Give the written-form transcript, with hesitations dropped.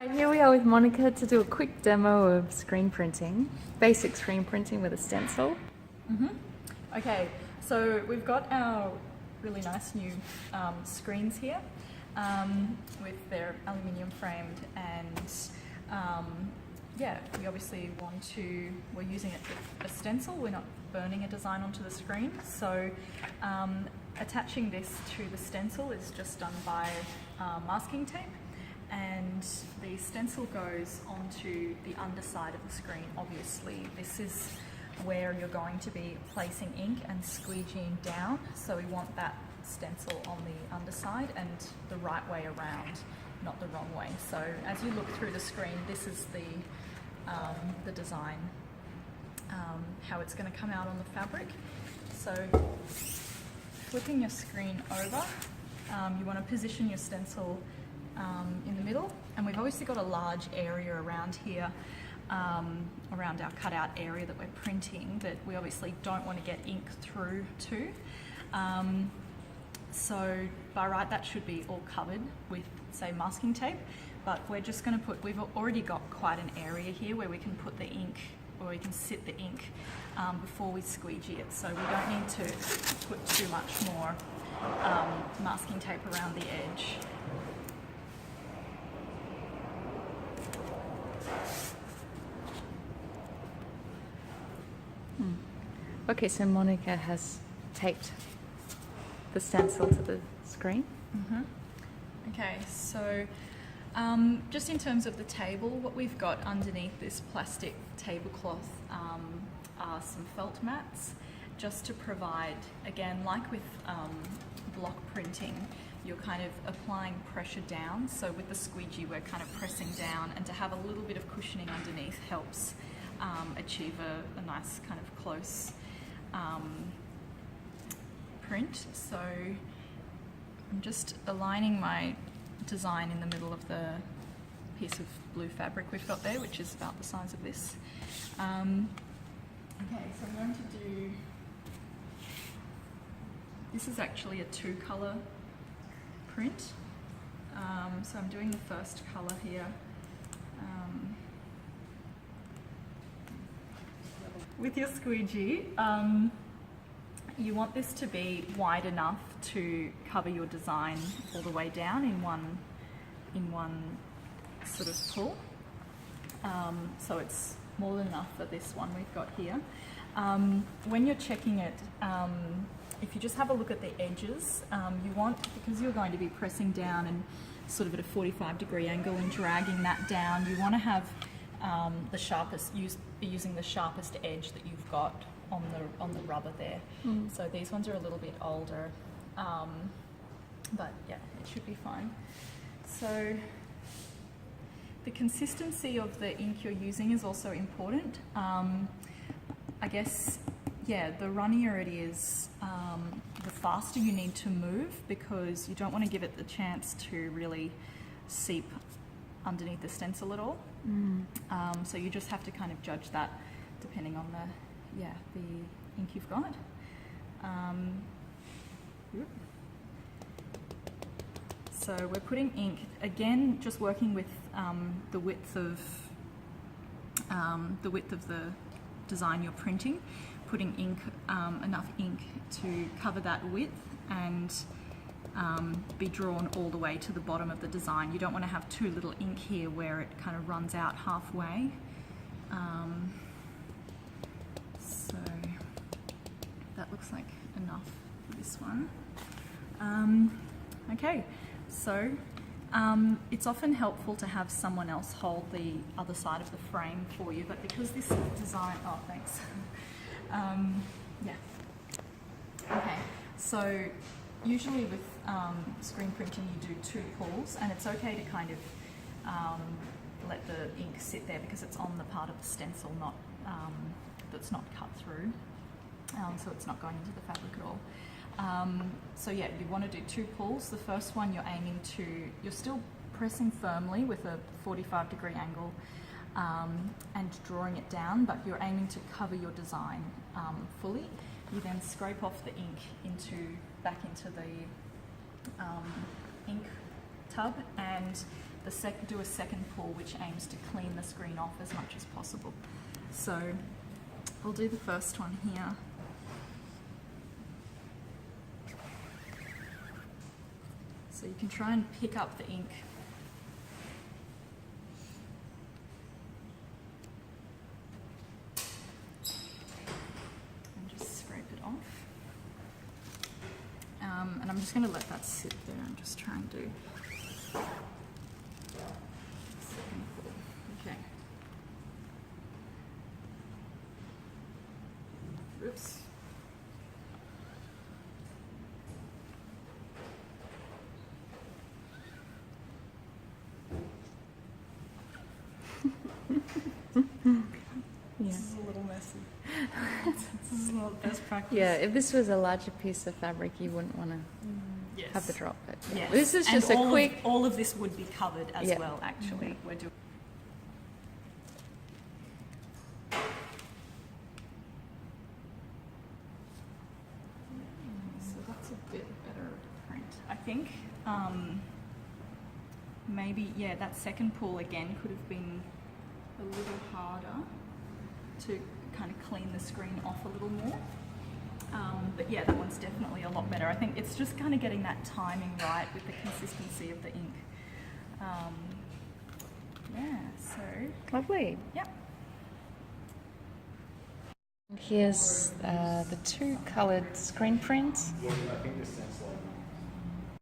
Here we are with Monica to do a quick demo of screen printing, basic screen printing with a stencil. Okay, so we've got our really nice new screens here with their aluminium framed, and yeah, we obviously we're using it with a stencil. We're not burning a design onto the screen, so attaching this to the stencil is just done by masking tape. And the stencil goes onto the underside of the screen. Obviously, this is where you're going to be placing ink and squeegeeing down, so we want that stencil on the underside and the right way around, not the wrong way. So as you look through the screen, this is the design, how it's going to come out on the fabric. So flipping your screen over, you want to position your stencil in the middle, and we've obviously got a large area around here, around our cutout area that we're printing, that we obviously don't want to get ink through to. So by right, that should be all covered with, say, masking tape, but we're just going to we've already got quite an area here where we can put the ink, or we can sit the ink before we squeegee it, so we don't need to put too much more masking tape around the edge. Okay, so Monica has taped the stencil to the screen. Okay, so just in terms of the table, what we've got underneath this plastic tablecloth are some felt mats, just to provide, again, like with block printing, you're kind of applying pressure down, so with the squeegee we're kind of pressing down, and to have a little bit of cushioning underneath helps achieve a nice kind of close print. So I'm just aligning my design in the middle of the piece of blue fabric we've got there, which is about the size of this. Okay, so I'm going to do, this is actually a 2-colour print. So I'm doing the first colour here. With your squeegee, you want this to be wide enough to cover your design all the way down in one sort of pull. So it's more than enough for this one we've got here. When you're checking it, if you just have a look at the edges, you want, because you're going to be pressing down and sort of at a 45-degree angle and dragging that down, you want to have the sharpest, be using the sharpest edge that you've got on the rubber there. So these ones are a little bit older, but yeah, it should be fine. So the consistency of the ink you're using is also important. I guess, yeah, the runnier it is, the faster you need to move, because you don't want to give it the chance to really seep underneath the stencil at all. So you just have to kind of judge that depending on the ink you've got. So we're putting ink, again, just working with the width of the design you're printing, putting ink, enough ink to cover that width and be drawn all the way to the bottom of the design. You don't want to have too little ink here where it kind of runs out halfway. So that looks like enough for this one. Okay, so it's often helpful to have someone else hold the other side of the frame for you, but because this design, oh thanks. Yeah. Okay, so usually with screen printing you do 2 pulls, and it's okay to kind of let the ink sit there because it's on the part of the stencil, not that's not cut through, so it's not going into the fabric at all. So yeah, you want to do 2 pulls. The first one you're aiming to, you're still pressing firmly with a 45-degree angle and drawing it down, but you're aiming to cover your design fully. You then scrape off the ink back into the ink tub, and do a second pull, which aims to clean the screen off as much as possible. So I'll do the first one here. So you can try and pick up the ink. And just scrape it off. And I'm just going to let that sit there and just try and do second pull. Okay. Oops. This is a little messy. This is not best practice. Yeah, if this was a larger piece of fabric, you wouldn't want to Yes. have the drop. But Yes. this is just and a quick. all of this would be covered as Yeah. well, actually. We're doing. So that's a bit better print. I think maybe, yeah, that second pull again could have been a little harder to kind of clean the screen off a little more. But yeah, that one's definitely a lot better. I think it's just kind of getting that timing right with the consistency of the ink. Yeah, so, Lovely. yep. Here's the two coloured screen prints. I think the stencil